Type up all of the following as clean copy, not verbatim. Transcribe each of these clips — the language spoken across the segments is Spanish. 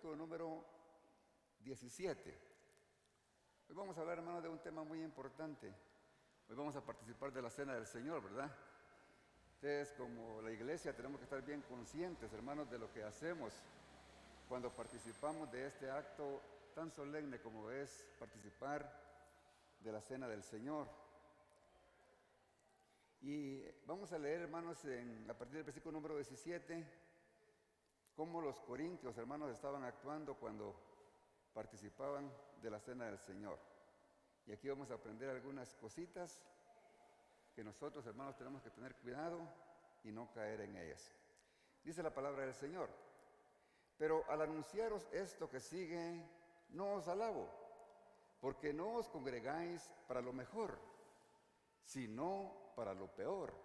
versículo número 17. Hoy vamos a hablar, hermanos, de un tema muy importante. Hoy vamos a participar de la Cena del Señor, ¿verdad? Ustedes, como la iglesia, tenemos que estar bien conscientes, hermanos, de lo que hacemos cuando participamos de este acto tan solemne como es participar de la Cena del Señor. Y vamos a leer, hermanos, a partir del versículo número 17, cómo los corintios, hermanos, estaban actuando cuando participaban de la Cena del Señor. Y aquí vamos a aprender algunas cositas que nosotros, hermanos, tenemos que tener cuidado y no caer en ellas. Dice la palabra del Señor: pero al anunciaros esto que sigue, no os alabo, porque no os congregáis para lo mejor, sino para lo peor.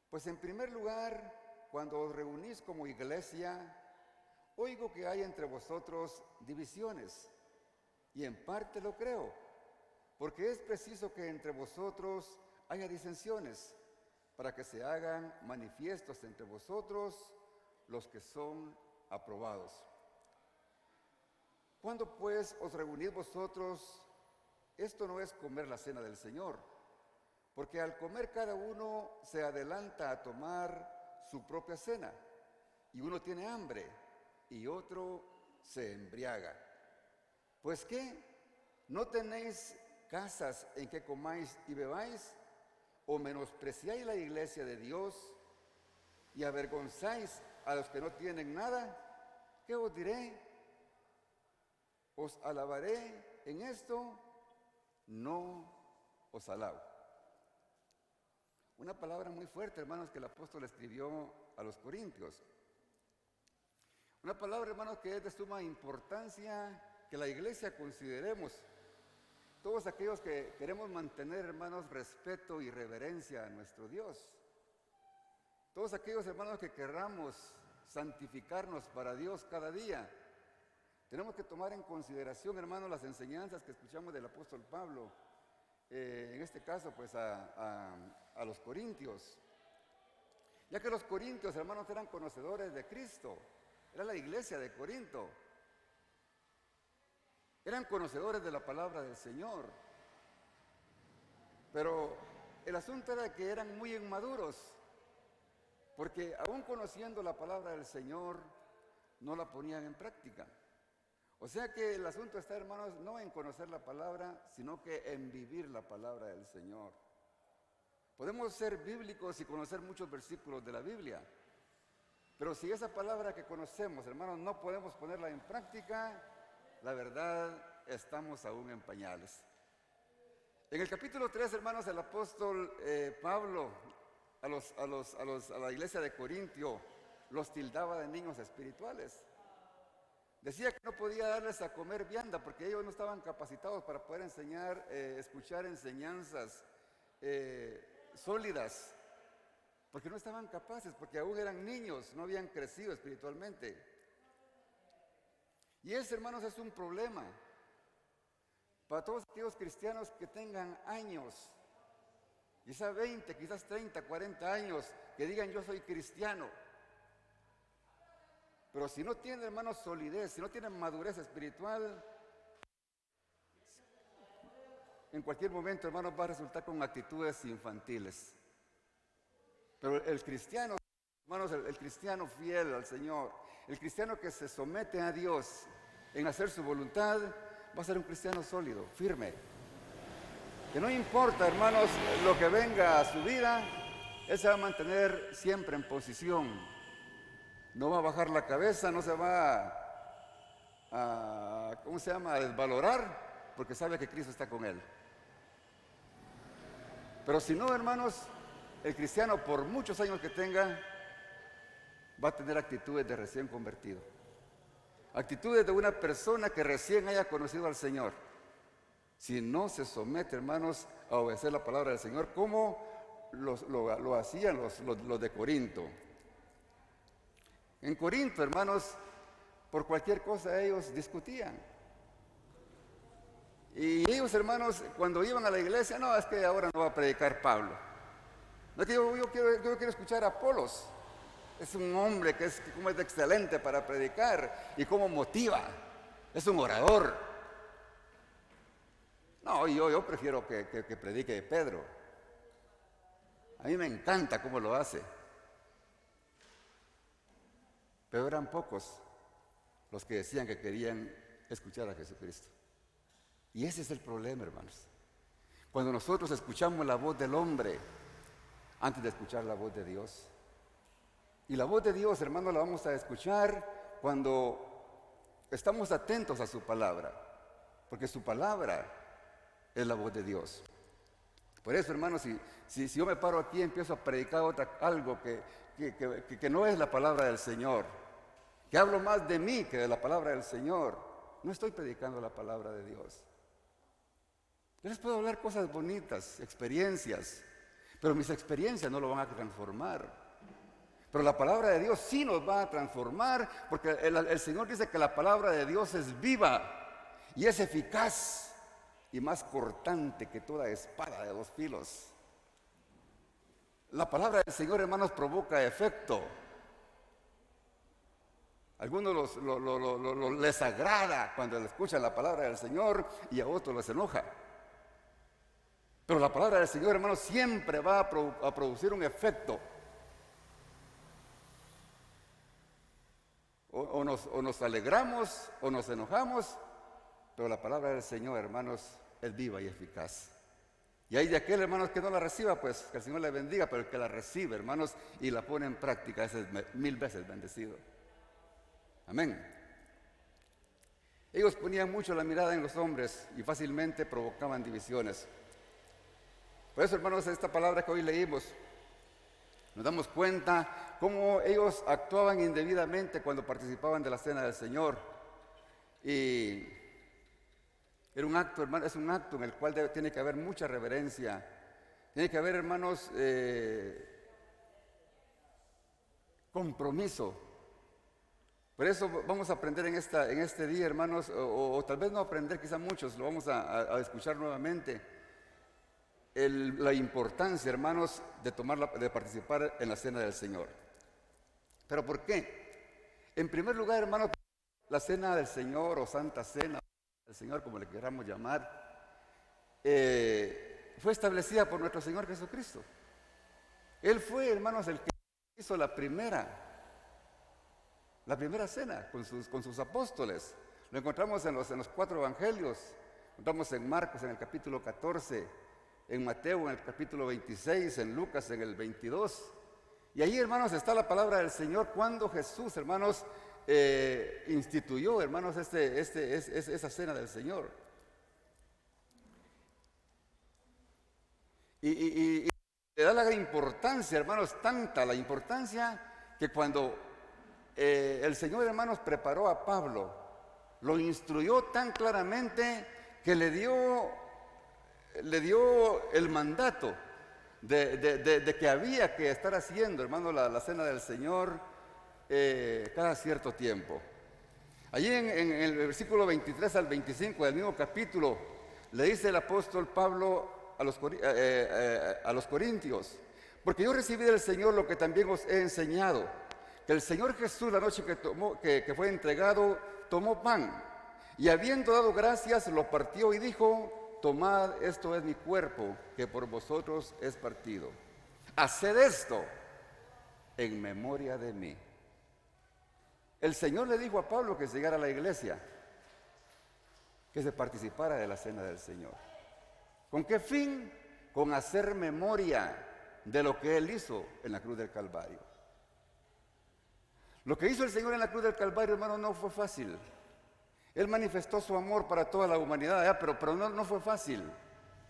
Pues en primer lugar, cuando os reunís como iglesia, oigo que hay entre vosotros divisiones, y en parte lo creo, porque es preciso que entre vosotros haya disensiones, para que se hagan manifiestos entre vosotros los que son aprobados. Cuando pues os reunís vosotros, esto no es comer la cena del Señor, porque al comer cada uno se adelanta a tomar su propia cena, y uno tiene hambre y otro se embriaga. ¿Pues qué? ¿No tenéis casas en que comáis y bebáis? ¿O menospreciáis la iglesia de Dios y avergonzáis a los que no tienen nada? ¿Qué os diré? ¿Os alabaré en esto? No os alabo. Una palabra muy fuerte, hermanos, que el apóstol escribió a los corintios. Una palabra, hermanos, que es de suma importancia que la iglesia consideremos. Todos aquellos que queremos mantener, hermanos, respeto y reverencia a nuestro Dios. Todos aquellos, hermanos, que querramos santificarnos para Dios cada día. Tenemos que tomar en consideración, hermanos, las enseñanzas que escuchamos del apóstol Pablo. En este caso, pues, a los corintios. Ya que los corintios, hermanos, eran conocedores de Cristo. Era la iglesia de Corinto. Eran conocedores de la palabra del Señor. Pero el asunto era que eran muy inmaduros, porque aún conociendo la palabra del Señor, no la ponían en práctica. O sea que el asunto está, hermanos, no en conocer la palabra, sino que en vivir la palabra del Señor. Podemos ser bíblicos y conocer muchos versículos de la Biblia, pero si esa palabra que conocemos, hermanos, no podemos ponerla en práctica, la verdad, estamos aún en pañales. En el capítulo 3, hermanos, el apóstol Pablo a la iglesia de Corintio los tildaba de niños espirituales. Decía que no podía darles a comer vianda porque ellos no estaban capacitados para poder escuchar enseñanzas sólidas, porque no estaban capaces, porque aún eran niños, no habían crecido espiritualmente. Y ese, hermanos, es un problema para todos aquellos cristianos que tengan años, quizás 20, quizás 30, 40 años, que digan yo soy cristiano. Pero si no tienen, hermanos, solidez, si no tienen madurez espiritual, en cualquier momento, hermanos, va a resultar con actitudes infantiles. Pero el cristiano, hermanos, el cristiano fiel al Señor, el cristiano que se somete a Dios en hacer su voluntad, va a ser un cristiano sólido, firme. Que no importa, hermanos, lo que venga a su vida, él se va a mantener siempre en posición. No va a bajar la cabeza, no se va a desvalorar, porque sabe que Cristo está con él. Pero si no, hermanos, el cristiano, por muchos años que tenga, va a tener actitudes de recién convertido. Actitudes de una persona que recién haya conocido al Señor. Si no se somete, hermanos, a obedecer la palabra del Señor, como lo hacían los de Corinto. En Corinto, hermanos, por cualquier cosa ellos discutían. Y ellos, hermanos, cuando iban a la iglesia, no, es que ahora no va a predicar Pablo. No es que yo quiero escuchar a Apolos. Es un hombre que como es excelente para predicar y cómo motiva. Es un orador. No, yo prefiero que predique Pedro. A mí me encanta cómo lo hace. Pero eran pocos los que decían que querían escuchar a Jesucristo. Y ese es el problema, hermanos. Cuando nosotros escuchamos la voz del hombre antes de escuchar la voz de Dios. Y la voz de Dios, hermanos, la vamos a escuchar cuando estamos atentos a su palabra. Porque su palabra es la voz de Dios. Por eso, hermanos, si yo me paro aquí y empiezo a predicar algo que no es la palabra del Señor, que hablo más de mí que de la palabra del Señor, no estoy predicando la palabra de Dios. Yo les puedo hablar cosas bonitas, experiencias, pero mis experiencias no lo van a transformar. Pero la palabra de Dios sí nos va a transformar, porque el Señor dice que la palabra de Dios es viva y es eficaz y más cortante que toda espada de dos filos. La palabra del Señor, hermanos, provoca efecto. A algunos les agrada cuando escuchan la palabra del Señor y a otros les enoja. Pero la palabra del Señor, hermanos, siempre va a producir un efecto. O nos alegramos o nos enojamos, pero la palabra del Señor, hermanos, es viva y eficaz. Y hay de aquel, hermanos, que no la reciba, pues que el Señor le bendiga, pero el que la recibe, hermanos, y la pone en práctica, ese es 1000 veces bendecido. Amén. Ellos ponían mucho la mirada en los hombres y fácilmente provocaban divisiones. Por eso, hermanos, esta palabra que hoy leímos, nos damos cuenta cómo ellos actuaban indebidamente cuando participaban de la cena del Señor. Y era un acto, hermano, es un acto en el cual tiene que haber mucha reverencia. Tiene que haber, hermanos, compromiso. Por eso vamos a aprender en este día, hermanos, o tal vez no aprender, quizá muchos, lo vamos a escuchar nuevamente. La importancia, hermanos, de participar en la cena del Señor. ¿Pero por qué? En primer lugar, hermanos, la cena del Señor o Santa Cena del Señor, como le queramos llamar, fue establecida por nuestro Señor Jesucristo. Él fue, hermanos, el que hizo la primera cena con sus apóstoles. Lo encontramos en los 4 evangelios. Lo encontramos en Marcos en el capítulo 14, en Mateo en el capítulo 26, en Lucas en el 22. Y ahí, hermanos, está la palabra del Señor cuando Jesús, hermanos, instituyó, hermanos, esa cena del Señor. Y le da la importancia, hermanos, tanta la importancia que cuando el Señor, hermanos, preparó a Pablo, lo instruyó tan claramente que le dio el mandato de que había que estar haciendo, hermano, la cena del Señor cada cierto tiempo. Allí en el versículo 23 al 25 del mismo capítulo le dice el apóstol Pablo a los corintios: porque yo recibí del Señor lo que también os he enseñado, que el Señor Jesús, la noche que fue entregado, tomó pan, y habiendo dado gracias, lo partió y dijo: tomad, esto es mi cuerpo, que por vosotros es partido. Haced esto en memoria de mí. El Señor le dijo a Pablo que llegara a la iglesia, que se participara de la cena del Señor. ¿Con qué fin? Con hacer memoria de lo que Él hizo en la cruz del Calvario. Lo que hizo el Señor en la cruz del Calvario, hermano, no fue fácil. Él manifestó su amor para toda la humanidad, pero no fue fácil.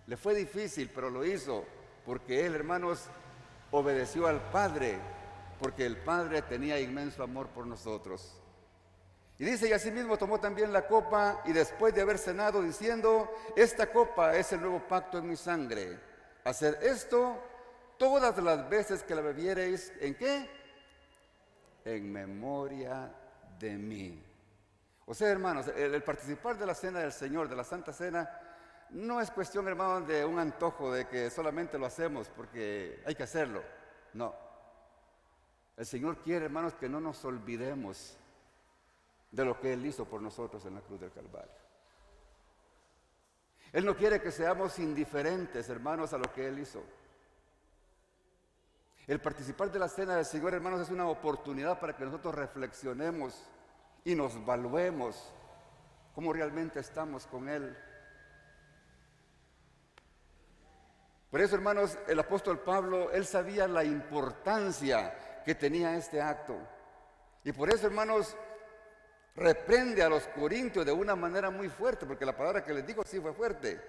Le fue difícil, pero lo hizo porque Él, hermanos, obedeció al Padre, porque el Padre tenía inmenso amor por nosotros. Y dice: y asimismo tomó también la copa, y después de haber cenado, diciendo: esta copa es el nuevo pacto en mi sangre. Haced esto todas las veces que la bebiereis, ¿en qué? En memoria de mí. O sea, hermanos, el participar de la cena del Señor, de la Santa Cena, no es cuestión, hermanos, de un antojo, de que solamente lo hacemos porque hay que hacerlo. No. El Señor quiere, hermanos, que no nos olvidemos de lo que Él hizo por nosotros en la cruz del Calvario. Él no quiere que seamos indiferentes, hermanos, a lo que Él hizo. El participar de la cena del Señor, hermanos, es una oportunidad para que nosotros reflexionemos y nos evaluemos cómo realmente estamos con Él. Por eso, hermanos, el apóstol Pablo, él sabía la importancia que tenía este acto. Y por eso, hermanos, reprende a los corintios de una manera muy fuerte, porque la palabra que les dijo sí fue fuerte,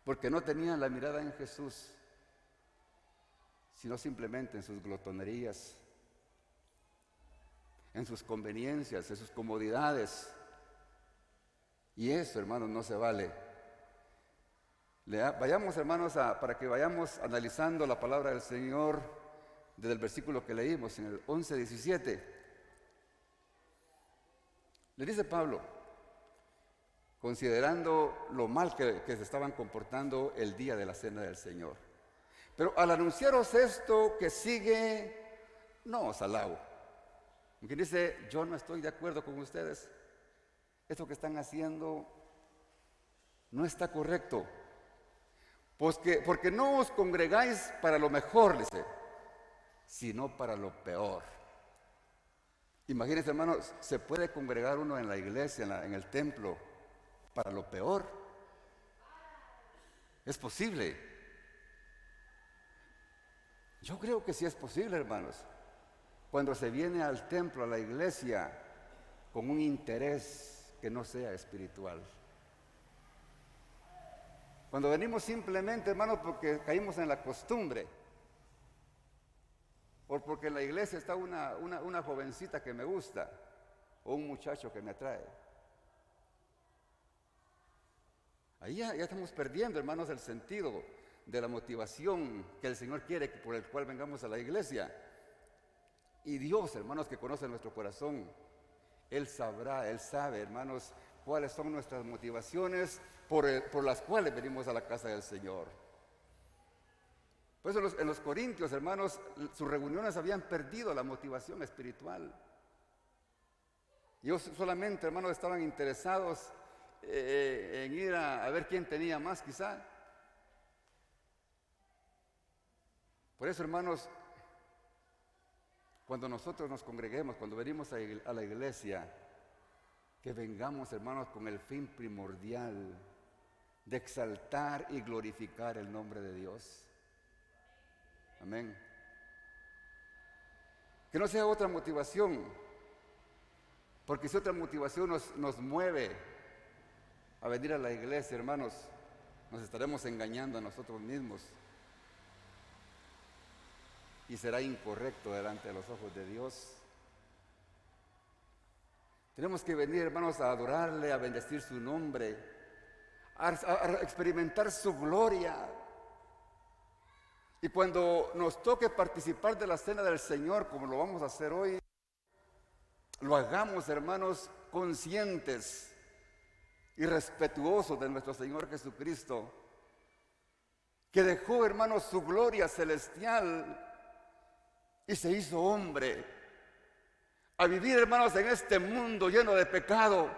porque no tenían la mirada en Jesús, sino simplemente en sus glotonerías, en sus conveniencias, en sus comodidades. Y eso, hermanos, no se vale. Vayamos, hermanos, para que vayamos analizando la palabra del Señor desde el versículo que leímos en el 11:17. Le dice Pablo, considerando lo mal que se estaban comportando el día de la cena del Señor: pero al anunciaros esto que sigue, no os alabo. Quien dice, yo no estoy de acuerdo con ustedes, esto que están haciendo no está correcto, porque no os congregáis para lo mejor, dice, sino para lo peor. Imagínense, hermanos, ¿se puede congregar uno en la iglesia, en el templo, para lo peor? ¿Es posible? Yo creo que sí es posible, hermanos, cuando se viene al templo, a la iglesia, con un interés que no sea espiritual. Cuando venimos simplemente, hermanos, porque caímos en la costumbre, o porque en la iglesia está una jovencita que me gusta, o un muchacho que me atrae. Ahí ya estamos perdiendo, hermanos, el sentido de la motivación que el Señor quiere, por el cual vengamos a la iglesia. Y Dios, hermanos, que conoce nuestro corazón, Él sabe, hermanos, cuáles son nuestras motivaciones por las cuales venimos a la casa del Señor. Por eso en los Corintios, hermanos, sus reuniones habían perdido la motivación espiritual. Ellos solamente, hermanos, estaban interesados en ir a ver quién tenía más, quizá. Por eso, hermanos, cuando nosotros nos congreguemos, cuando venimos a la iglesia, que vengamos, hermanos, con el fin primordial de exaltar y glorificar el nombre de Dios. Amén. Que no sea otra motivación, porque si otra motivación nos mueve a venir a la iglesia, hermanos, nos estaremos engañando a nosotros mismos y será incorrecto delante de los ojos de Dios. Tenemos que venir, hermanos, a adorarle, a bendecir su nombre, a experimentar su gloria. Y cuando nos toque participar de la cena del Señor, como lo vamos a hacer hoy, lo hagamos, hermanos, conscientes y respetuosos de nuestro Señor Jesucristo, que dejó, hermanos, su gloria celestial y se hizo hombre, a vivir, hermanos, en este mundo lleno de pecado,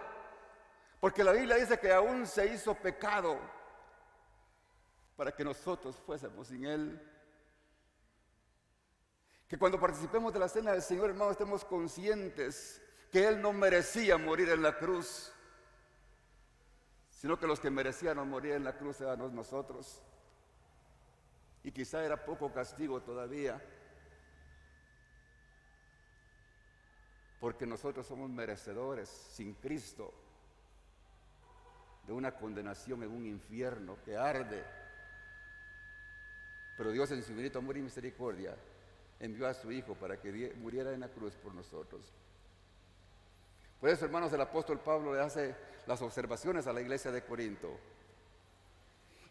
porque la Biblia dice que aún se hizo pecado para que nosotros fuésemos sin Él. Que cuando participemos de la cena del Señor, hermanos, estemos conscientes que Él no merecía morir en la cruz, sino que los que merecían morir en la cruz éramos nosotros. Y quizá era poco castigo todavía, porque nosotros somos merecedores, sin Cristo, de una condenación en un infierno que arde. Pero Dios, en su infinito amor y misericordia, envió a su Hijo para que muriera en la cruz por nosotros. Por eso, hermanos, el apóstol Pablo le hace las observaciones a la iglesia de Corinto.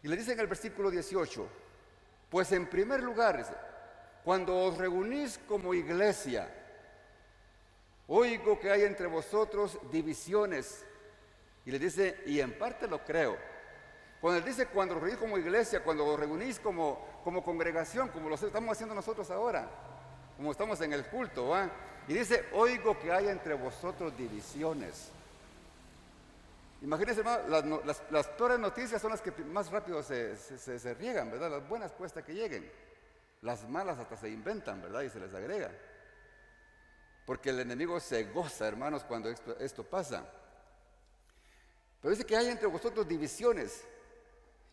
Y le dice en el versículo 18, pues en primer lugar, dice, cuando os reunís como iglesia, oigo que hay entre vosotros divisiones. Y le dice, y en parte lo creo. Cuando él dice, cuando os reunís como iglesia, cuando os reunís como congregación, como lo estamos haciendo nosotros ahora, como estamos en el culto, ¿va? Y dice, oigo que hay entre vosotros divisiones. Imagínense, hermano, las peores noticias son las que más rápido se riegan, ¿verdad? Las buenas cuesta que lleguen. Las malas hasta se inventan, ¿verdad? Y se les agrega. Porque el enemigo se goza, hermanos, cuando esto pasa. Pero dice que hay entre vosotros divisiones.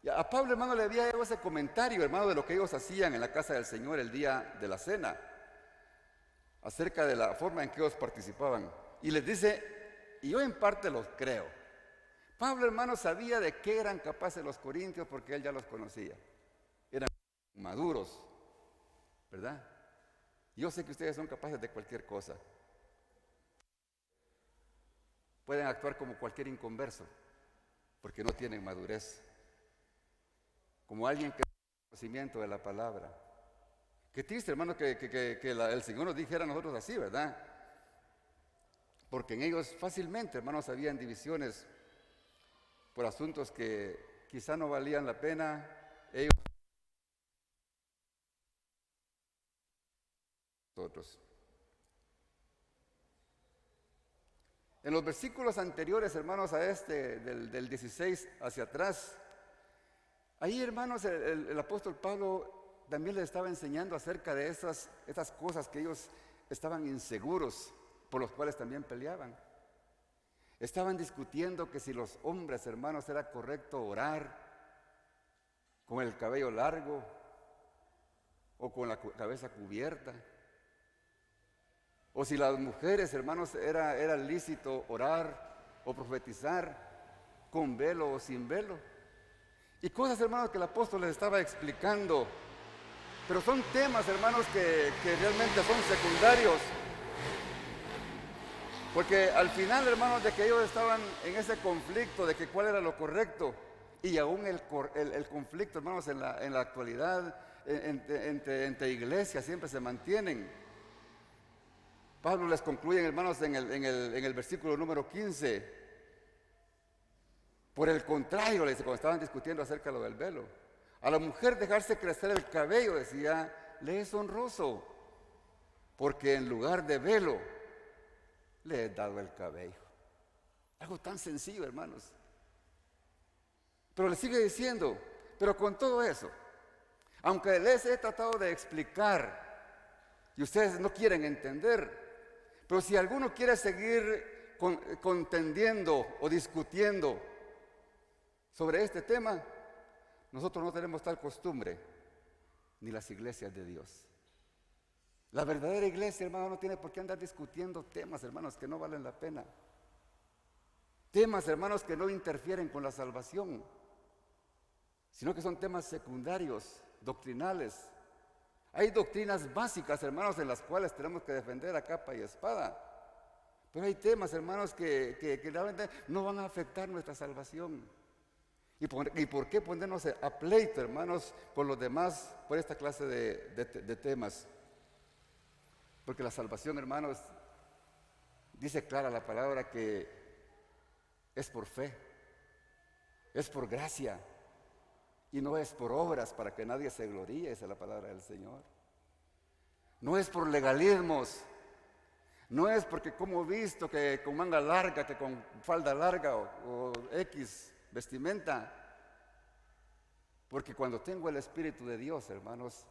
Y a Pablo, hermano, le había dado ese comentario, hermano, de lo que ellos hacían en la casa del Señor el día de la cena, acerca de la forma en que ellos participaban. Y les dice, y yo en parte los creo. Pablo, hermano, sabía de qué eran capaces los corintios porque él ya los conocía. Eran maduros, ¿verdad? Yo sé que ustedes son capaces de cualquier cosa. Pueden actuar como cualquier inconverso, porque no tienen madurez. Como alguien que tiene conocimiento de la palabra. Qué triste, hermano, que el Señor nos dijera a nosotros así, ¿verdad? Porque en ellos fácilmente, hermanos, habían divisiones por asuntos que quizá no valían la pena. Ellos, nosotros. En los versículos anteriores, hermanos, a este, del 16 hacia atrás, ahí, hermanos, el apóstol Pablo también les estaba enseñando acerca de esas cosas que ellos estaban inseguros, por los cuales también peleaban. Estaban discutiendo que si los hombres, hermanos, era correcto orar con el cabello largo o con la cabeza cubierta. O si las mujeres, hermanos, era lícito orar o profetizar con velo o sin velo. Y cosas, hermanos, que el apóstol les estaba explicando. Pero son temas, hermanos, que realmente son secundarios. Porque al final, hermanos, de que ellos estaban en ese conflicto de que cuál era lo correcto. Y aún el conflicto, hermanos, en la actualidad, entre iglesias siempre se mantienen. Pablo les concluye, hermanos, en el versículo número 15. Por el contrario, le dice, cuando estaban discutiendo acerca de lo del velo, a la mujer dejarse crecer el cabello, decía, le es honroso, porque en lugar de velo, le he dado el cabello. Algo tan sencillo, hermanos. Pero le sigue diciendo, pero con todo eso, aunque les he tratado de explicar, y ustedes no quieren entender, pero si alguno quiere seguir contendiendo o discutiendo sobre este tema, nosotros no tenemos tal costumbre, ni las iglesias de Dios. La verdadera iglesia, hermano, no tiene por qué andar discutiendo temas, hermanos, que no valen la pena. Temas, hermanos, que no interfieren con la salvación, sino que son temas secundarios, doctrinales. Hay doctrinas básicas, hermanos, en las cuales tenemos que defender a capa y espada. Pero hay temas, hermanos, que realmente no van a afectar nuestra salvación. ¿Y por qué ponernos a pleito, hermanos, por los demás, por esta clase de temas? Porque la salvación, hermanos, dice clara la palabra que es por fe, es por gracia, y no es por obras para que nadie se gloríe, esa es la palabra del Señor. No es por legalismos, no es porque como he visto que con manga larga, que con falda larga o X vestimenta, porque cuando tengo el Espíritu de Dios, hermanos,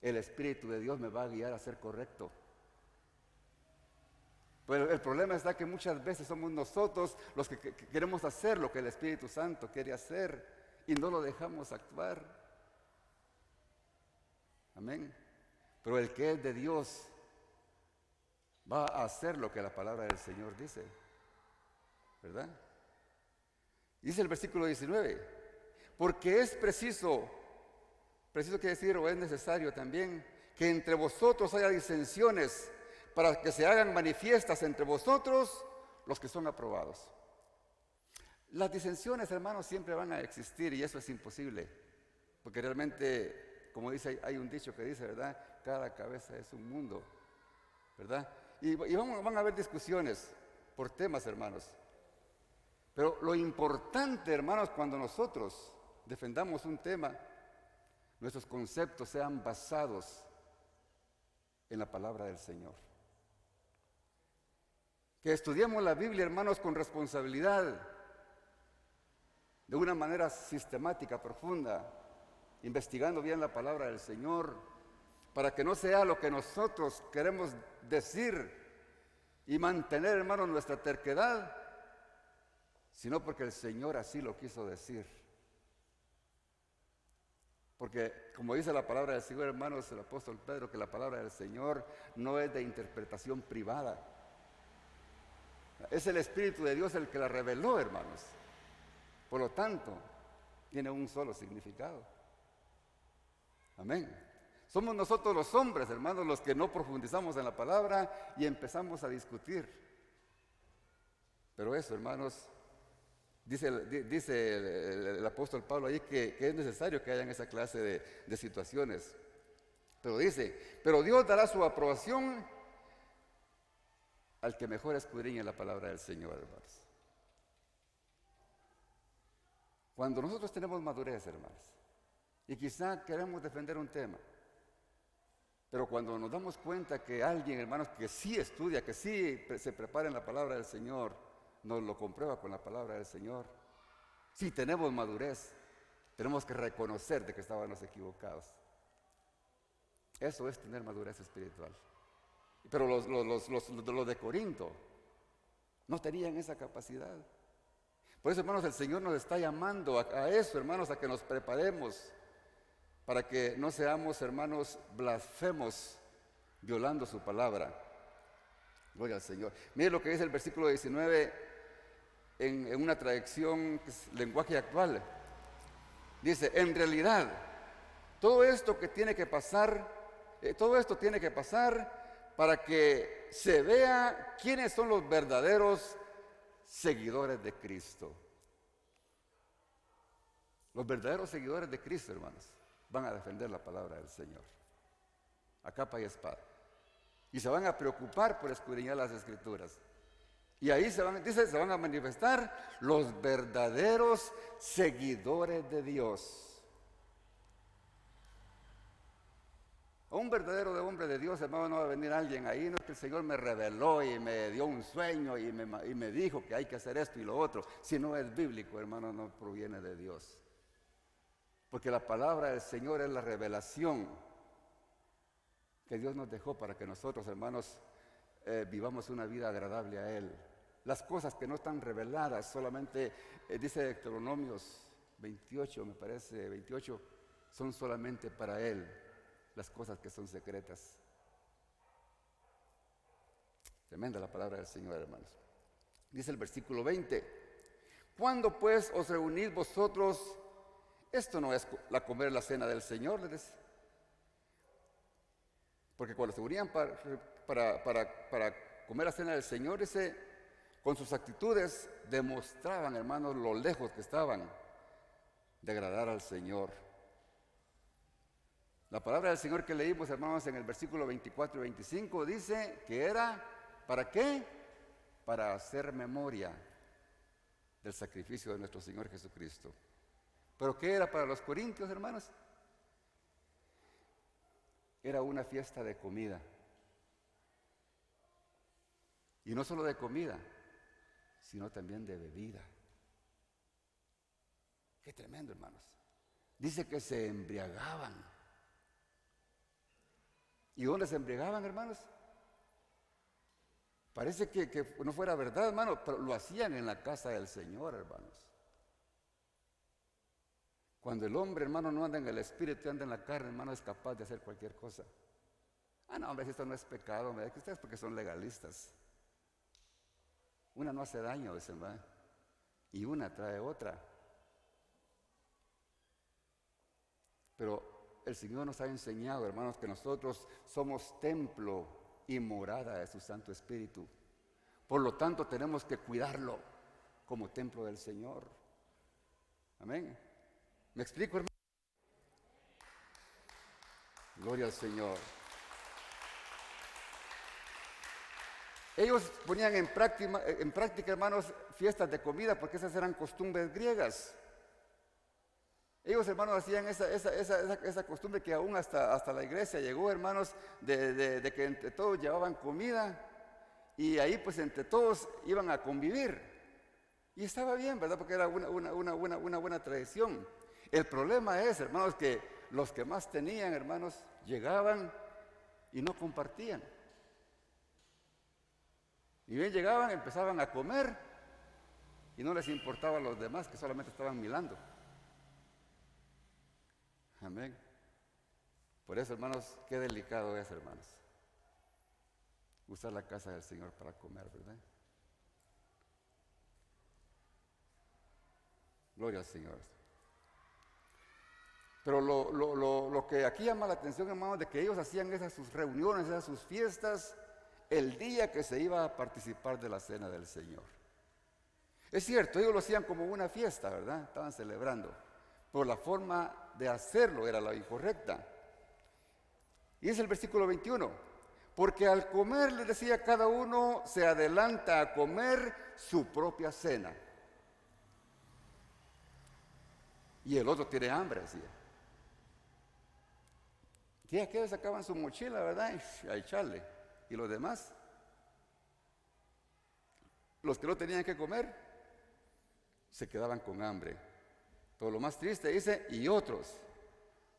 el Espíritu de Dios me va a guiar a ser correcto. Pero el problema está que muchas veces somos nosotros los que queremos hacer lo que el Espíritu Santo quiere hacer y no lo dejamos actuar. Amén. Pero el que es de Dios va a hacer lo que la palabra del Señor dice, ¿verdad? Dice el versículo 19, porque es preciso quiere decir, o es necesario también, que entre vosotros haya disensiones, para que se hagan manifiestas entre vosotros los que son aprobados. Las disensiones, hermanos, siempre van a existir y eso es imposible, porque realmente, como dice, hay un dicho que dice, ¿verdad? Cada cabeza es un mundo, ¿verdad? Y van a haber discusiones por temas, hermanos. Pero lo importante, hermanos, cuando nosotros defendamos un tema, nuestros conceptos sean basados en la palabra del Señor. Que estudiemos la Biblia, hermanos, con responsabilidad, de una manera sistemática, profunda, investigando bien la palabra del Señor, para que no sea lo que nosotros queremos decir y mantener, hermanos, nuestra terquedad, sino porque el Señor así lo quiso decir. Porque, como dice la palabra del Señor, hermanos, el apóstol Pedro, que la palabra del Señor no es de interpretación privada. Es el Espíritu de Dios el que la reveló, hermanos. Por lo tanto, tiene un solo significado. Amén. Somos nosotros los hombres, hermanos, los que no profundizamos en la palabra y empezamos a discutir. Pero eso, hermanos, dice el apóstol Pablo ahí que es necesario que hayan esa clase de situaciones. Pero dice, pero Dios dará su aprobación al que mejor escudriñe la palabra del Señor, hermanos. Cuando nosotros tenemos madurez, hermanos, y quizá queremos defender un tema, pero cuando nos damos cuenta que alguien, hermanos, que sí estudia, que sí se prepara en la palabra del Señor, nos lo comprueba con la palabra del Señor. Si tenemos madurez, tenemos que reconocer de que estábamos equivocados. Eso es tener madurez espiritual. Pero los de Corinto no tenían esa capacidad. Por eso, hermanos, el Señor nos está llamando a eso, hermanos, a que nos preparemos para que no seamos, hermanos, blasfemos violando su palabra. Gloria al Señor. Mire lo que dice el versículo 19 en una traducción que es lenguaje actual. Dice, en realidad, todo esto tiene que pasar para que se vea quiénes son los verdaderos seguidores de Cristo. Los verdaderos seguidores de Cristo, hermanos, van a defender la palabra del Señor a capa y espada, y se van a preocupar por escudriñar las Escrituras, y ahí se van a manifestar los verdaderos seguidores de Dios. A un verdadero hombre de Dios, hermano, no va a venir alguien ahí, no es que el Señor me reveló y me dio un sueño y me dijo que hay que hacer esto y lo otro. Si no es bíblico, hermano, no proviene de Dios. Porque la palabra del Señor es la revelación que Dios nos dejó para que nosotros, hermanos, vivamos una vida agradable a Él. Las cosas que no están reveladas, solamente, dice Deuteronomios 28, me parece, 28, son solamente para Él. Las cosas que son secretas. Tremenda la palabra del Señor, hermanos. Dice el versículo 20: ¿cuándo pues os reunís vosotros? Esto no es comer la cena del Señor, les dice. Porque cuando se reunían para comer la cena del Señor, dice, con sus actitudes demostraban, hermanos, lo lejos que estaban de agradar al Señor. La palabra del Señor que leímos, hermanos, en el versículo 24 y 25 dice que era, ¿para qué? Para hacer memoria del sacrificio de nuestro Señor Jesucristo. ¿Pero qué era para los corintios, hermanos? Era una fiesta de comida. Y no solo de comida, sino también de bebida. Qué tremendo, hermanos. Dice que se embriagaban. ¿Y dónde se embriagaban, hermanos? Parece que no fuera verdad, hermano, pero lo hacían en la casa del Señor, hermanos. Cuando el hombre, hermano, no anda en el espíritu, anda en la carne, hermano, es capaz de hacer cualquier cosa. No, hombre, si esto no es pecado, hombre, que ustedes porque son legalistas. Una no hace daño, dicen, ¿verdad? Y una trae otra. Pero el Señor nos ha enseñado, hermanos, que nosotros somos templo y morada de su Santo Espíritu. Por lo tanto, tenemos que cuidarlo como templo del Señor. Amén. ¿Me explico, hermano? Gloria al Señor. Ellos ponían en práctica, hermanos, fiestas de comida, porque esas eran costumbres griegas. Ellos, hermanos, hacían esa costumbre que aún hasta la iglesia llegó, hermanos, de que entre todos llevaban comida y ahí pues entre todos iban a convivir. Y estaba bien, ¿verdad? Porque era una buena tradición. El problema es, hermanos, que los que más tenían, hermanos, llegaban y no compartían. Y bien llegaban, empezaban a comer y no les importaba a los demás que solamente estaban mirando. Amén. Por eso, hermanos, qué delicado es, hermanos, usar la casa del Señor para comer, ¿verdad? Gloria al Señor. Pero lo que aquí llama la atención, hermanos, de que ellos hacían esas sus reuniones, esas sus fiestas, el día que se iba a participar de la cena del Señor. Es cierto, ellos lo hacían como una fiesta, ¿verdad? Estaban celebrando. Pero la forma de hacerlo era la incorrecta. Y es el versículo 21. Porque al comer, les decía, cada uno se adelanta a comer su propia cena. Y el otro tiene hambre, decía. Y aquellos sacaban su mochila, ¿verdad? Y a echarle. ¿Y los demás? Los que no tenían que comer, se quedaban con hambre. Pero lo más triste dice, y otros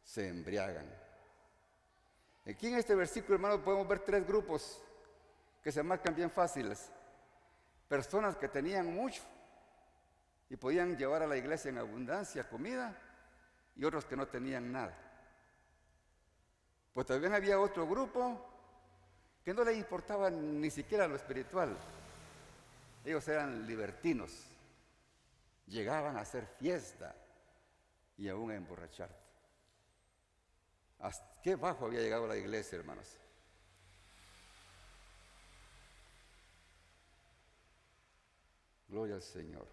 se embriagan. Aquí en este versículo, hermanos, podemos ver tres grupos que se marcan bien fáciles. Personas que tenían mucho y podían llevar a la iglesia en abundancia comida, y otros que no tenían nada. Pues también había otro grupo que no les importaba ni siquiera lo espiritual. Ellos eran libertinos, llegaban a hacer fiesta y aún a emborracharte. ¿Hasta qué bajo había llegado la iglesia, hermanos? Gloria al Señor.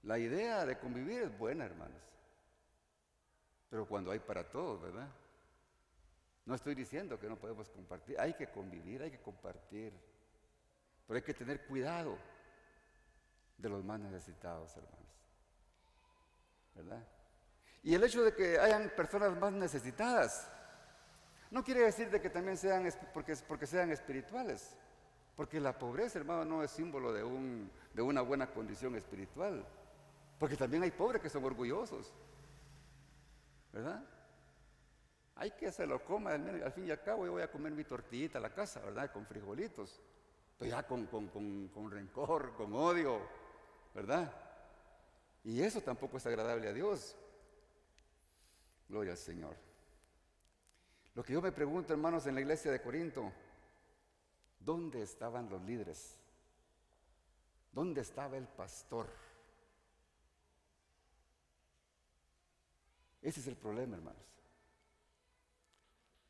La idea de convivir es buena, hermanos, pero cuando hay para todos, ¿verdad? No estoy diciendo que no podemos compartir, hay que convivir, hay que compartir, pero hay que tener cuidado de los más necesitados, hermanos, ¿verdad? Y el hecho de que hayan personas más necesitadas no quiere decir de que también sean porque sean espirituales, porque la pobreza, hermano, no es símbolo de una buena condición espiritual, porque también hay pobres que son orgullosos, ¿verdad? Hay que se lo coma, al fin y al cabo yo voy a comer mi tortillita a la casa, ¿verdad? Con frijolitos, pero ya con rencor, con odio, ¿verdad? Y eso tampoco es agradable a Dios. Gloria al Señor. Lo que yo me pregunto, hermanos, en la iglesia de Corinto, ¿dónde estaban los líderes? ¿Dónde estaba el pastor? Ese es el problema, hermanos.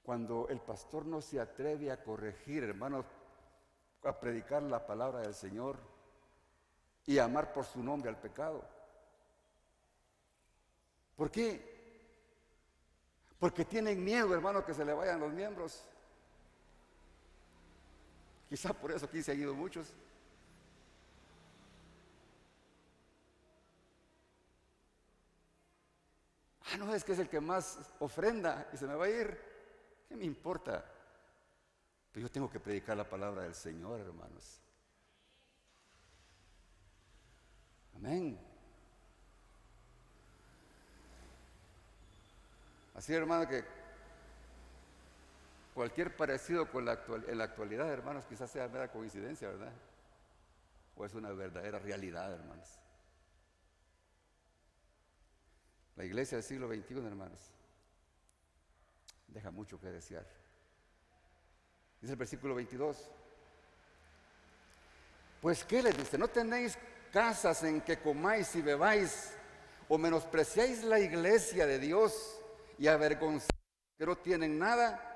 Cuando el pastor no se atreve a corregir, hermanos, a predicar la palabra del Señor y a amar por su nombre al pecado. ¿Por qué? Porque tienen miedo, hermanos, que se le vayan los miembros. Quizá por eso aquí se han ido muchos. No, es que es el que más ofrenda y se me va a ir. ¿Qué me importa? Pero yo tengo que predicar la palabra del Señor, hermanos. Amén. Así, hermano, que cualquier parecido con en la actualidad, hermanos, quizás sea mera coincidencia, ¿verdad? O es una verdadera realidad, hermanos. La iglesia del siglo XXI, hermanos, deja mucho que desear. Dice el versículo 22. Pues, ¿qué les dice? ¿No tenéis casas en que comáis y bebáis, o menospreciáis la iglesia de Dios y avergonzáis que no tienen nada?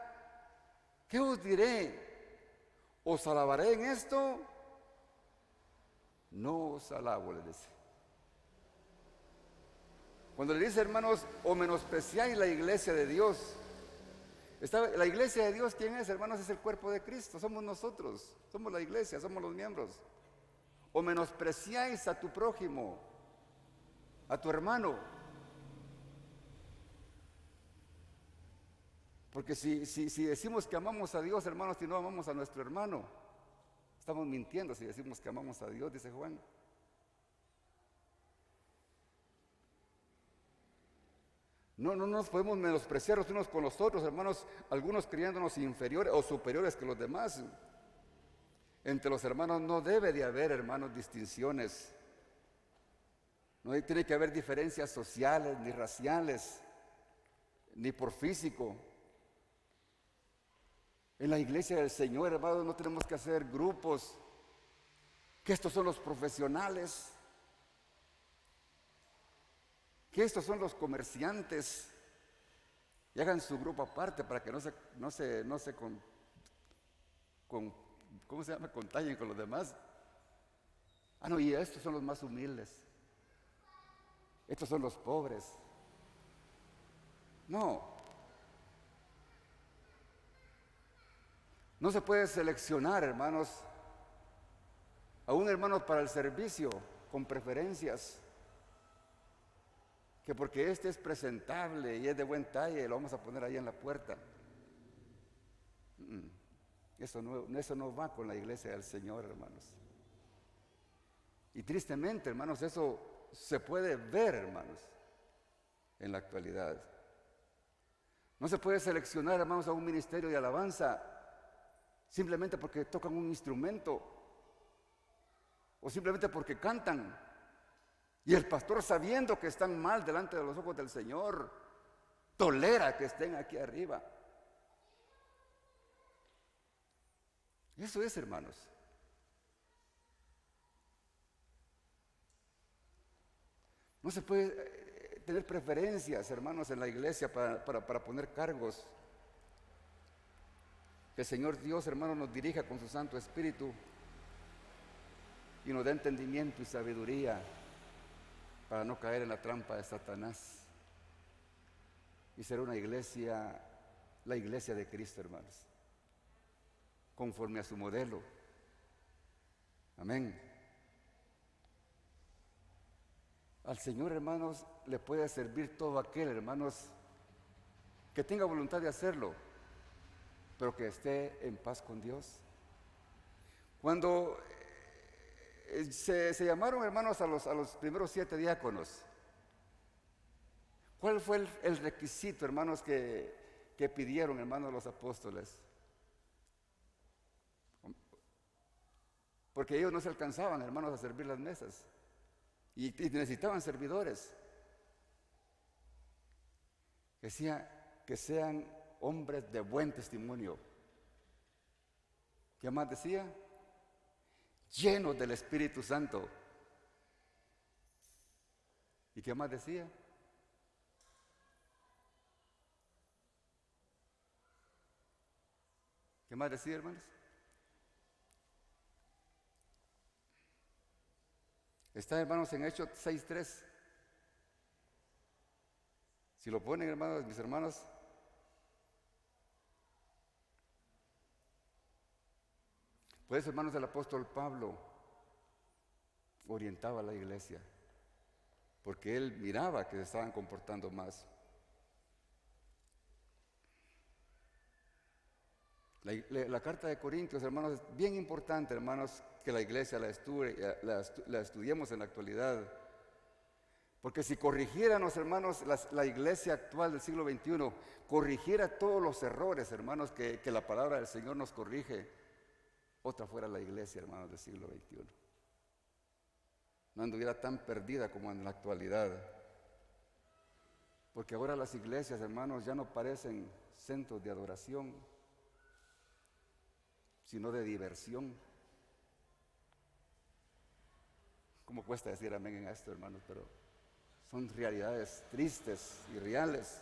¿Qué os diré? ¿Os alabaré en esto? No os alabo, les dice. Cuando le dice, hermanos, o menospreciáis la iglesia de Dios, la iglesia de Dios, ¿quién es, hermanos? Es el cuerpo de Cristo, somos nosotros, somos la iglesia, somos los miembros. o menospreciáis a tu prójimo, a tu hermano. Porque si decimos que amamos a Dios, hermanos, y no amamos a nuestro hermano, estamos mintiendo si decimos que amamos a Dios, dice Juan. No nos podemos menospreciar los unos con los otros, hermanos, algunos creyéndonos inferiores o superiores que los demás. Entre los hermanos no debe de haber, hermanos, distinciones. No tiene que haber diferencias sociales, ni raciales, ni por físico. En la iglesia del Señor, hermanos, no tenemos que hacer grupos, que estos son los profesionales, que estos son los comerciantes, y hagan su grupo aparte para que no se ¿cómo se llama? Contagien con los demás. No, y estos son los más humildes, estos son los pobres. No se puede seleccionar, hermanos, a un hermano para el servicio con preferencias, que porque este es presentable y es de buen talle, lo vamos a poner ahí en la puerta. Eso no va con la iglesia del Señor, hermanos. Y tristemente, hermanos, eso se puede ver, hermanos, en la actualidad. No se puede seleccionar, hermanos, a un ministerio de alabanza simplemente porque tocan un instrumento o simplemente porque cantan. Y el pastor, sabiendo que están mal delante de los ojos del Señor, tolera que estén aquí arriba. Eso es, hermanos. No se puede tener preferencias, hermanos, en la iglesia para poner cargos. Que el Señor Dios, hermanos, nos dirija con su Santo Espíritu y nos dé entendimiento y sabiduría para no caer en la trampa de Satanás y ser una iglesia, la iglesia de Cristo, hermanos, conforme a su modelo. Amén. Al Señor, hermanos, le puede servir todo aquel, hermanos, que tenga voluntad de hacerlo, pero que esté en paz con Dios. Cuando se llamaron, hermanos, a los primeros 7 diáconos, ¿cuál fue el requisito, hermanos, que pidieron, hermanos, los apóstoles? Porque ellos no se alcanzaban, hermanos, a servir las mesas y necesitaban servidores. Decía que sean hombres de buen testimonio. ¿Qué más decía? Llenos del Espíritu Santo. ¿Y qué más decía? ¿Qué más decía, hermanos? Está, hermanos, en Hechos 6:3. Si lo ponen, hermanos, mis hermanos. Por eso, hermanos, el apóstol Pablo orientaba a la iglesia, porque él miraba que se estaban comportando más. La carta de Corintios, hermanos, es bien importante, hermanos, que la iglesia la estudiemos en la actualidad. Porque si corrigiéramos, hermanos, la iglesia actual del siglo XXI, corrigiera todos los errores, hermanos, que la palabra del Señor nos corrige, otra fuera la iglesia, hermanos, del siglo XXI. No anduviera tan perdida como en la actualidad. Porque ahora las iglesias, hermanos, ya no parecen centros de adoración, sino de diversión. ¿Cómo cuesta decir amén en esto, hermanos? Pero son realidades tristes y reales.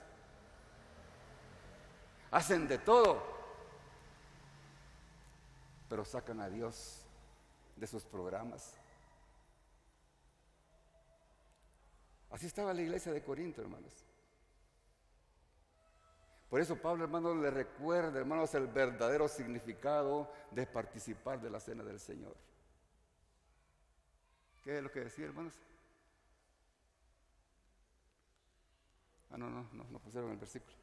Hacen de todo, pero sacan a Dios de sus programas. Así estaba la iglesia de Corinto, hermanos. Por eso Pablo, hermanos, le recuerda, hermanos, el verdadero significado de participar de la cena del Señor. ¿Qué es lo que decía, hermanos? No pusieron el versículo.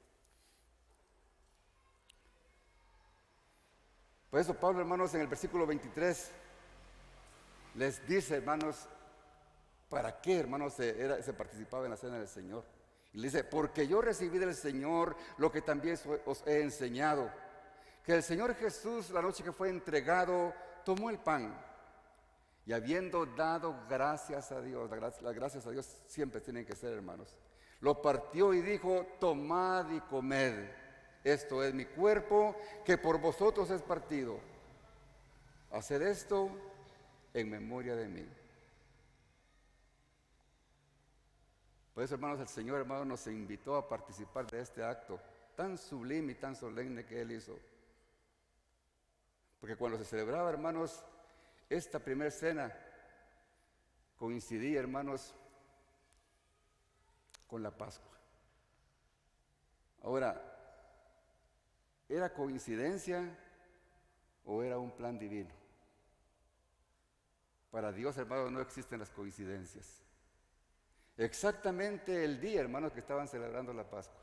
Por eso Pablo, hermanos, en el versículo 23 les dice, hermanos, ¿para qué, hermanos, se participaba en la cena del Señor? Y le dice, porque yo recibí del Señor lo que también os he enseñado, que el Señor Jesús, la noche que fue entregado, tomó el pan y habiendo dado gracias a Dios, las gracias a Dios siempre tienen que ser, hermanos, lo partió y dijo, tomad y comed, esto es mi cuerpo que por vosotros es partido, haced esto en memoria de mí. Por eso, hermanos, el Señor, hermanos, nos invitó a participar de este acto tan sublime y tan solemne que Él hizo. Porque cuando se celebraba, hermanos, esta primera cena, coincidía, hermanos, con la Pascua. Ahora, ¿era coincidencia o era un plan divino? Para Dios, hermanos, no existen las coincidencias. Exactamente el día, hermanos, que estaban celebrando la Pascua,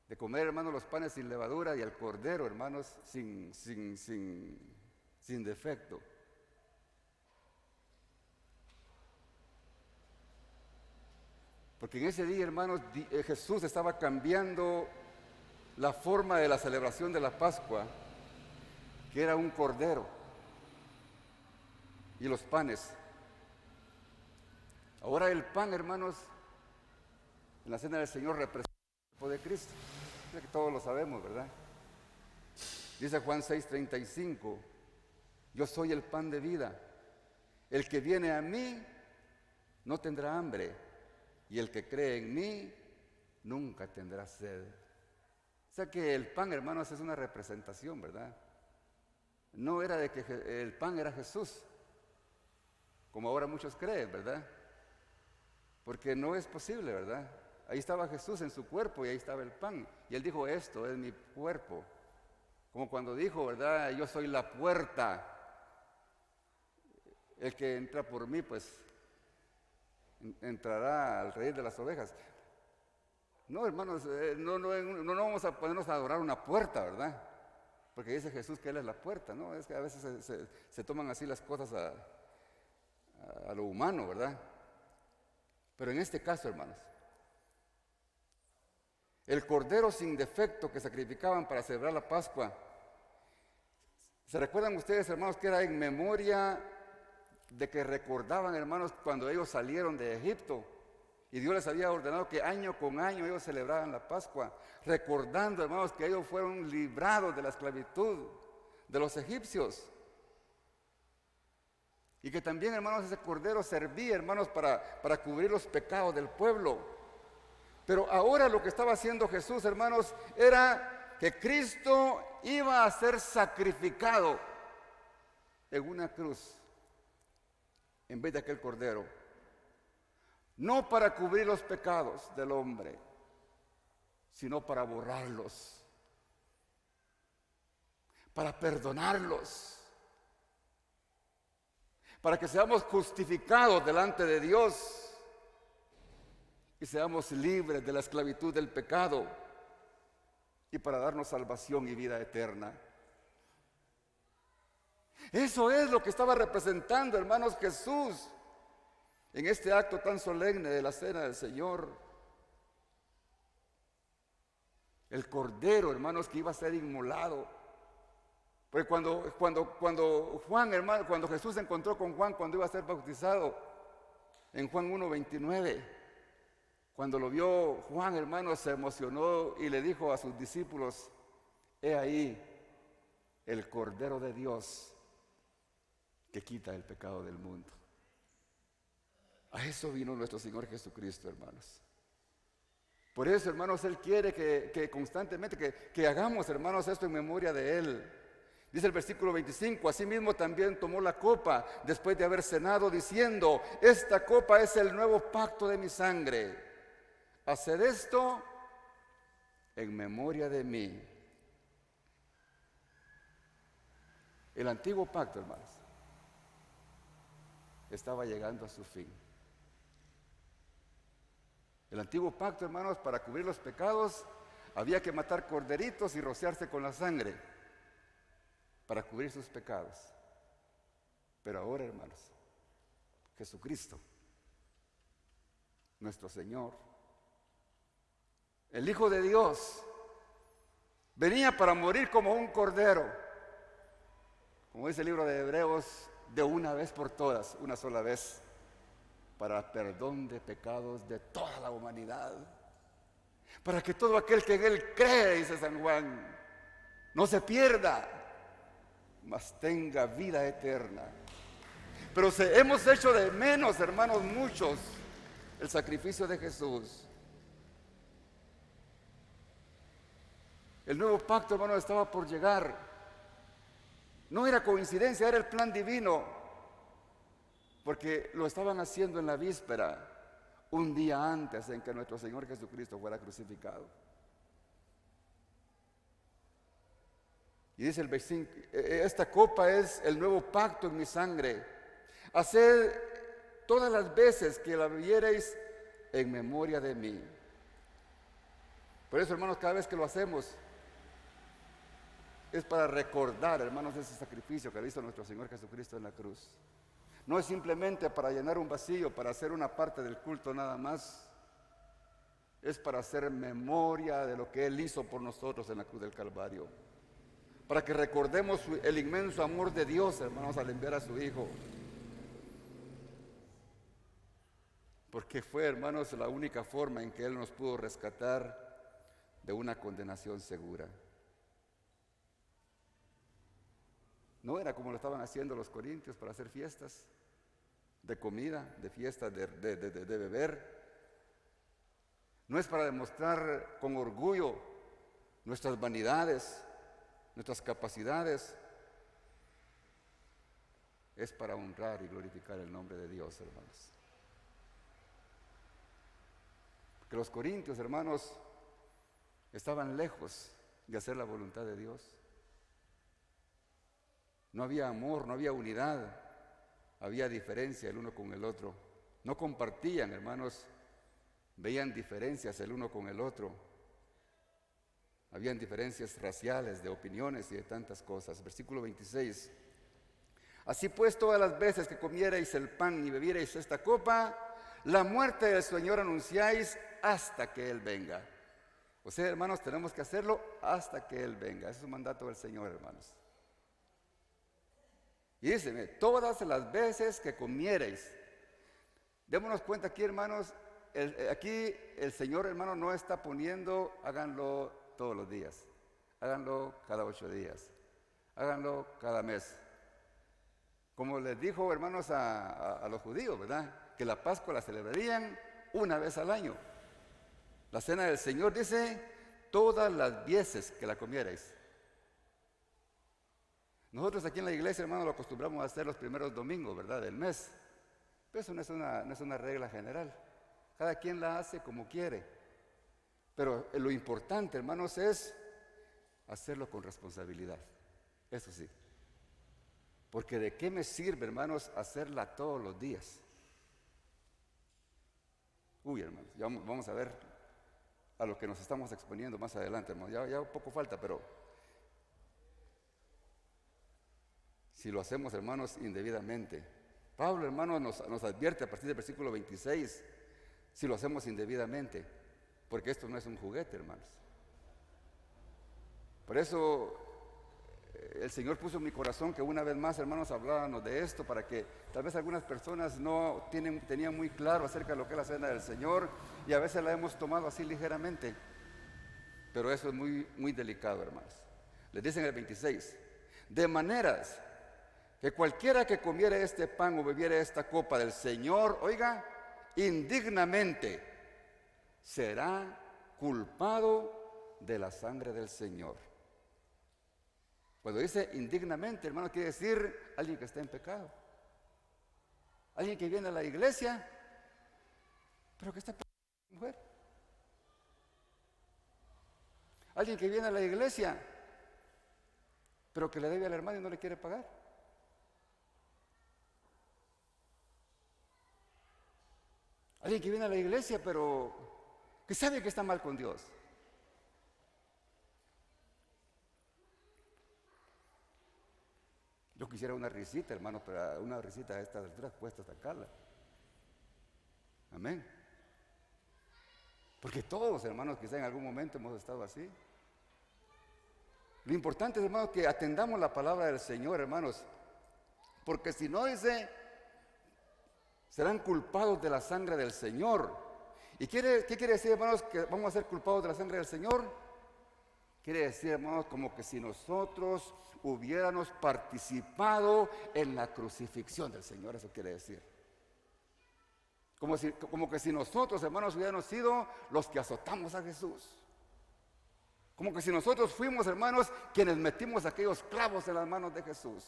de comer, hermanos, los panes sin levadura y el cordero, hermanos, sin defecto. Porque en ese día, hermanos, Jesús estaba cambiando la forma de la celebración de la Pascua, que era un cordero y los panes. Ahora el pan, hermanos, en la cena del Señor representa el cuerpo de Cristo. Creo que todos lo sabemos, ¿verdad? Dice Juan 6:35, yo soy el pan de vida. El que viene a mí no tendrá hambre, y el que cree en mí nunca tendrá sed. O sea que el pan, hermanos, es una representación, ¿verdad? No era de que el pan era Jesús, como ahora muchos creen, ¿verdad? Porque no es posible, ¿verdad? Ahí estaba Jesús en su cuerpo y ahí estaba el pan. Y Él dijo, esto es mi cuerpo. Como cuando dijo, ¿verdad? Yo soy la puerta. El que entra por mí, pues, entrará al redil de las ovejas. No, hermanos, no vamos a ponernos a adorar una puerta, ¿verdad? Porque dice Jesús que Él es la puerta, ¿no? Es que a veces se toman así las cosas a lo humano, ¿verdad? Pero en este caso, hermanos, el cordero sin defecto que sacrificaban para celebrar la Pascua, ¿se recuerdan ustedes, hermanos, que era en memoria de que recordaban, hermanos, cuando ellos salieron de Egipto y Dios les había ordenado que año con año ellos celebraban la Pascua, recordando, hermanos, que ellos fueron librados de la esclavitud de los egipcios? Y que también, hermanos, ese cordero servía, hermanos, para cubrir los pecados del pueblo. Pero ahora lo que estaba haciendo Jesús, hermanos, era que Cristo iba a ser sacrificado en una cruz en vez de aquel cordero. No para cubrir los pecados del hombre, sino para borrarlos, para perdonarlos, para que seamos justificados delante de Dios y seamos libres de la esclavitud del pecado y para darnos salvación y vida eterna. Eso es lo que estaba representando, hermanos, Jesús en este acto tan solemne de la cena del Señor. El cordero, hermanos, que iba a ser inmolado. Porque cuando Juan, hermano, cuando Jesús se encontró con Juan cuando iba a ser bautizado, en Juan 1:29, cuando lo vio Juan, hermano, se emocionó y le dijo a sus discípulos, he ahí el Cordero de Dios que quita el pecado del mundo. A eso vino nuestro Señor Jesucristo, hermanos. Por eso, hermanos, Él quiere que constantemente, que hagamos, hermanos, esto en memoria de Él. Dice el versículo 25, asimismo también tomó la copa después de haber cenado, diciendo, esta copa es el nuevo pacto de mi sangre. Haced esto en memoria de mí. El antiguo pacto, hermanos, estaba llegando a su fin. El antiguo pacto, hermanos, para cubrir los pecados, había que matar corderitos y rociarse con la sangre para cubrir sus pecados. Pero ahora, hermanos, Jesucristo, nuestro Señor, el Hijo de Dios, venía para morir como un cordero, como dice el libro de Hebreos, de una vez por todas, una sola vez, para perdón de pecados de toda la humanidad, para que todo aquel que en Él cree, dice San Juan, no se pierda, mas tenga vida eterna. Pero hemos hecho de menos, hermanos, muchos, el sacrificio de Jesús. El nuevo pacto, hermanos, estaba por llegar. No era coincidencia, era el plan divino, porque lo estaban haciendo en la víspera, un día antes en que nuestro Señor Jesucristo fuera crucificado. Y dice el versículo, esta copa es el nuevo pacto en mi sangre. Haced todas las veces que la bebiereis en memoria de mí. Por eso, hermanos, cada vez que lo hacemos, es para recordar, hermanos, ese sacrificio que hizo nuestro Señor Jesucristo en la cruz. No es simplemente para llenar un vacío, para hacer una parte del culto nada más. Es para hacer memoria de lo que Él hizo por nosotros en la cruz del Calvario. Para que recordemos el inmenso amor de Dios, hermanos, al enviar a su Hijo. Porque fue, hermanos, la única forma en que Él nos pudo rescatar de una condenación segura. No era como lo estaban haciendo los corintios para hacer fiestas de comida, de fiestas de beber. No es para demostrar con orgullo nuestras vanidades, nuestras capacidades. Es para honrar y glorificar el nombre de Dios, hermanos. Porque los corintios, hermanos, estaban lejos de hacer la voluntad de Dios. No había amor, no había unidad, había diferencia el uno con el otro. No compartían, hermanos, veían diferencias el uno con el otro. Habían diferencias raciales, de opiniones y de tantas cosas. Versículo 26. Así pues, todas las veces que comierais el pan y bebierais esta copa, la muerte del Señor anunciáis hasta que Él venga. O sea, hermanos, tenemos que hacerlo hasta que Él venga. Ese es un mandato del Señor, hermanos. Y dice, todas las veces que comiereis. Démonos cuenta aquí, hermanos, aquí el Señor, hermano, no está poniendo, háganlo todos los días, háganlo cada 8 días, háganlo cada mes. Como les dijo, hermanos, a los judíos, ¿verdad? Que la Pascua la celebrarían una vez al año. La cena del Señor dice, todas las veces que la comierais. Nosotros aquí en la iglesia, hermanos, lo acostumbramos a hacer los primeros domingos, ¿verdad?, del mes. Pero eso no es una regla general. Cada quien la hace como quiere. Pero lo importante, hermanos, es hacerlo con responsabilidad. Eso sí. Porque ¿de qué me sirve, hermanos, hacerla todos los días? Uy, hermanos, ya vamos a ver a lo que nos estamos exponiendo más adelante, hermanos. Ya poco falta, pero si lo hacemos, hermanos, indebidamente. Pablo, hermanos, nos advierte a partir del versículo 26, si lo hacemos indebidamente, porque esto no es un juguete, hermanos. Por eso el Señor puso en mi corazón que una vez más, hermanos, hablábamos de esto, para que tal vez algunas personas no tenían muy claro acerca de lo que es la cena del Señor, y a veces la hemos tomado así ligeramente. Pero eso es muy, muy delicado, hermanos. Les dicen en el 26, de maneras que cualquiera que comiere este pan o bebiere esta copa del Señor, oiga, indignamente será culpado de la sangre del Señor. Cuando dice indignamente, hermano, quiere decir alguien que está en pecado. Alguien que viene a la iglesia, pero que está pecando con la mujer. Alguien que viene a la iglesia, pero que le debe al hermano y no le quiere pagar. Alguien que viene a la iglesia, pero que sabe que está mal con Dios. Yo quisiera una risita, hermano, pero una risita a estas alturas cuesta sacarla. Amén. Porque todos, hermanos, quizá en algún momento hemos estado así. Lo importante es, hermanos, que atendamos la palabra del Señor, hermanos. Porque si no, dice, serán culpados de la sangre del Señor. ¿Y qué quiere decir, hermanos, que vamos a ser culpados de la sangre del Señor? Quiere decir, hermanos, como que si nosotros hubiéramos participado en la crucifixión del Señor. Eso quiere decir. Como que si nosotros, hermanos, hubiéramos sido los que azotamos a Jesús. Como que si nosotros fuimos, hermanos, quienes metimos aquellos clavos en las manos de Jesús.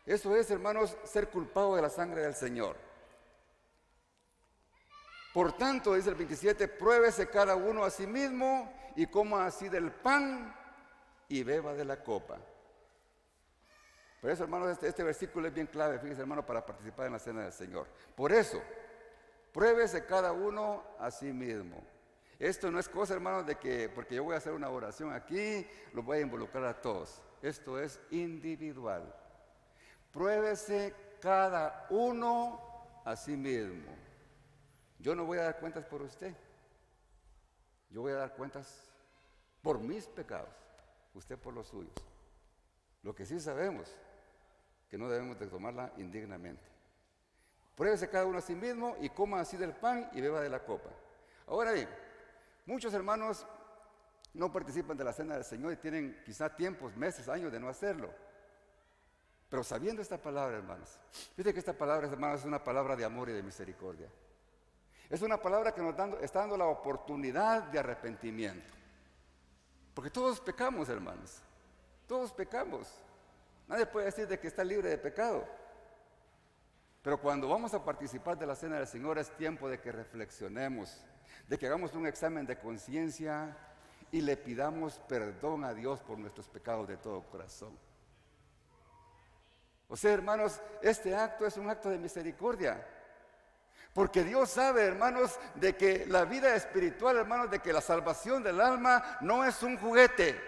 Eso es, hermanos, ser culpado de la sangre del Señor. Por tanto, dice el 27, pruébese cada uno a sí mismo y coma así del pan y beba de la copa. Por eso, hermanos, este versículo es bien clave, fíjese, hermano, para participar en la cena del Señor. Por eso, pruébese cada uno a sí mismo. Esto no es cosa, hermanos, de que porque yo voy a hacer una oración aquí, los voy a involucrar a todos. Esto es individual. Pruébese cada uno a sí mismo. Yo no voy a dar cuentas por usted. Yo voy a dar cuentas por mis pecados, usted por los suyos. Lo que sí sabemos, que no debemos de tomarla indignamente. Pruébese cada uno a sí mismo y coma así del pan y beba de la copa. Ahora bien, muchos hermanos no participan de la cena del Señor y tienen quizá tiempos, meses, años de no hacerlo. Pero sabiendo esta palabra, hermanos, fíjense que esta palabra, hermanos, es una palabra de amor y de misericordia. Es una palabra que nos está dando la oportunidad de arrepentimiento. Porque todos pecamos, hermanos. Todos pecamos. Nadie puede decir de que está libre de pecado. Pero cuando vamos a participar de la cena del Señor es tiempo de que reflexionemos, de que hagamos un examen de conciencia y le pidamos perdón a Dios por nuestros pecados de todo corazón. O sea, hermanos, este acto es un acto de misericordia. Porque Dios sabe, hermanos, de que la vida espiritual, hermanos, de que la salvación del alma no es un juguete.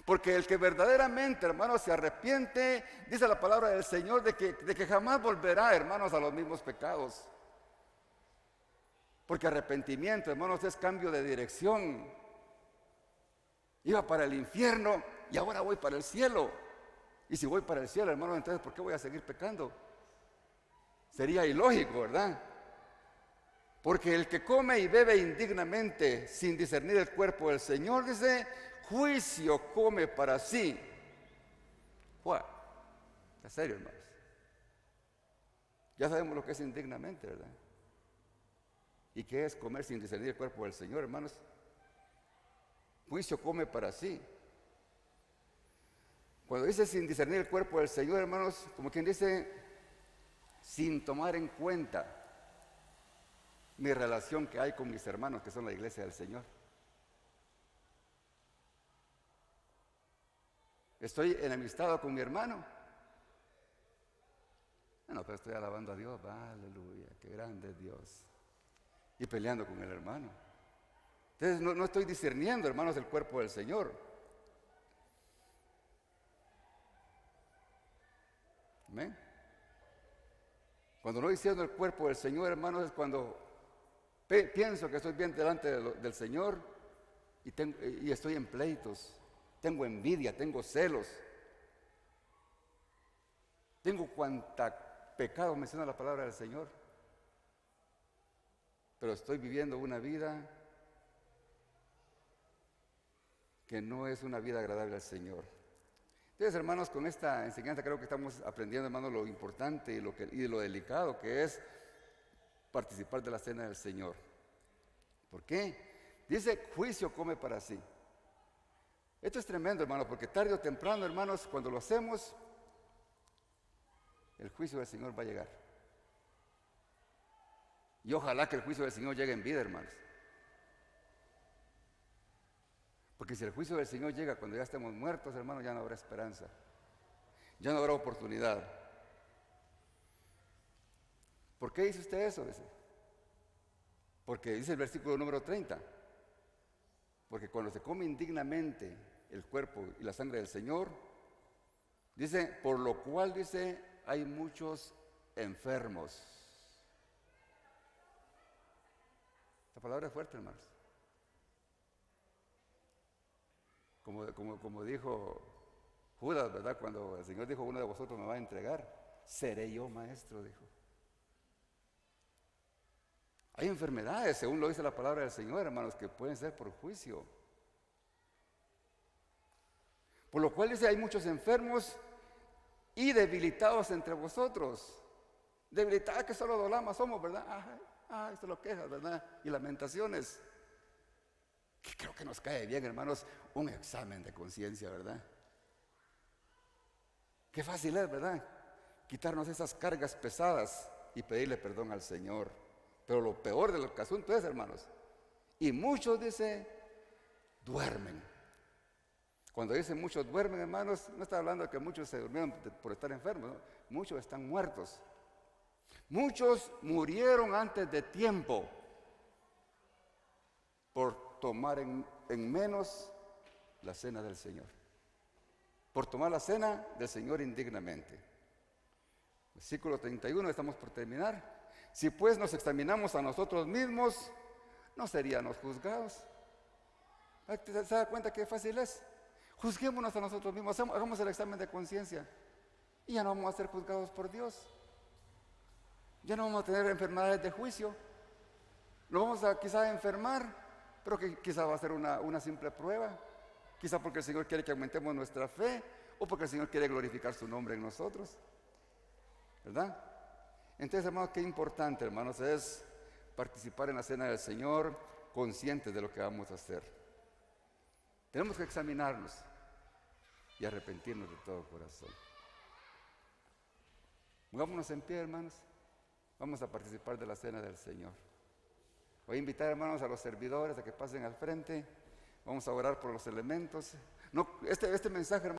Porque el que verdaderamente, hermanos, se arrepiente, dice la palabra del Señor, de que jamás volverá, hermanos, a los mismos pecados. Porque arrepentimiento, hermanos, es cambio de dirección. Iba para el infierno y ahora voy para el cielo. Y si voy para el cielo, hermanos, entonces ¿por qué voy a seguir pecando? Sería ilógico, ¿verdad? Porque el que come y bebe indignamente sin discernir el cuerpo del Señor, dice, juicio come para sí. ¡Fua! ¿En serio, hermanos? Ya sabemos lo que es indignamente, ¿verdad? ¿Y qué es comer sin discernir el cuerpo del Señor, hermanos? Juicio come para sí. Cuando dice sin discernir el cuerpo del Señor, hermanos, como quien dice, sin tomar en cuenta mi relación que hay con mis hermanos que son la iglesia del Señor. Estoy enemistado con mi hermano. No, pero estoy alabando a Dios, aleluya, qué grande es Dios. Y peleando con el hermano. Entonces no estoy discerniendo, hermanos, el cuerpo del Señor. Amén. Cuando no discierno el cuerpo del Señor, hermanos, es cuando pienso que estoy bien delante del Señor y estoy en pleitos, tengo envidia, tengo celos, tengo cuanta pecado menciona la palabra del Señor, pero estoy viviendo una vida que no es una vida agradable al Señor. Entonces, hermanos, con esta enseñanza creo que estamos aprendiendo, hermanos, lo importante y lo delicado que es participar de la cena del Señor. ¿Por qué? Dice, juicio come para sí. Esto es tremendo, hermanos, porque tarde o temprano, hermanos, cuando lo hacemos, el juicio del Señor va a llegar. Y ojalá que el juicio del Señor llegue en vida, hermanos. Porque si el juicio del Señor llega cuando ya estemos muertos, hermanos, ya no habrá esperanza. Ya no habrá oportunidad. ¿Por qué dice usted eso? Dice. Porque dice el versículo número 30. Porque cuando se come indignamente el cuerpo y la sangre del Señor, dice, por lo cual, dice, hay muchos enfermos. La palabra es fuerte, hermanos. Como dijo Judas, ¿verdad? Cuando el Señor dijo, uno de vosotros me va a entregar, seré yo maestro, dijo. Hay enfermedades, según lo dice la palabra del Señor, hermanos, que pueden ser por juicio. Por lo cual dice, hay muchos enfermos y debilitados entre vosotros. Debilitados que solo dolamos somos, ¿verdad? Esto lo quejas, ¿verdad? Y lamentaciones. Que creo que nos cae bien, hermanos, un examen de conciencia, ¿verdad? Qué fácil es, ¿verdad? Quitarnos esas cargas pesadas y pedirle perdón al Señor. Pero lo peor del asunto es, hermanos, y muchos, dice, duermen. Cuando dice muchos duermen, hermanos, no está hablando de que muchos se durmieron por estar enfermos, ¿no? Muchos están muertos. Muchos murieron antes de tiempo por tomar en menos la cena del Señor. Por tomar la cena del Señor indignamente. Versículo 31, estamos por terminar. Si pues nos examinamos a nosotros mismos, no seríamos juzgados. ¿Se da cuenta qué fácil es? Juzguémonos a nosotros mismos, hagamos el examen de conciencia y ya no vamos a ser juzgados por Dios. Ya no vamos a tener enfermedades de juicio. Nos vamos a quizá enfermar, pero que quizá va a ser una simple prueba. Quizá porque el Señor quiere que aumentemos nuestra fe o porque el Señor quiere glorificar su nombre en nosotros. ¿Verdad? Entonces, hermanos, qué importante, hermanos, es participar en la cena del Señor conscientes de lo que vamos a hacer. Tenemos que examinarnos y arrepentirnos de todo corazón. Pongámonos en pie, hermanos. Vamos a participar de la cena del Señor. Voy a invitar, hermanos, a los servidores a que pasen al frente. Vamos a orar por los elementos. No, este mensaje, hermanos,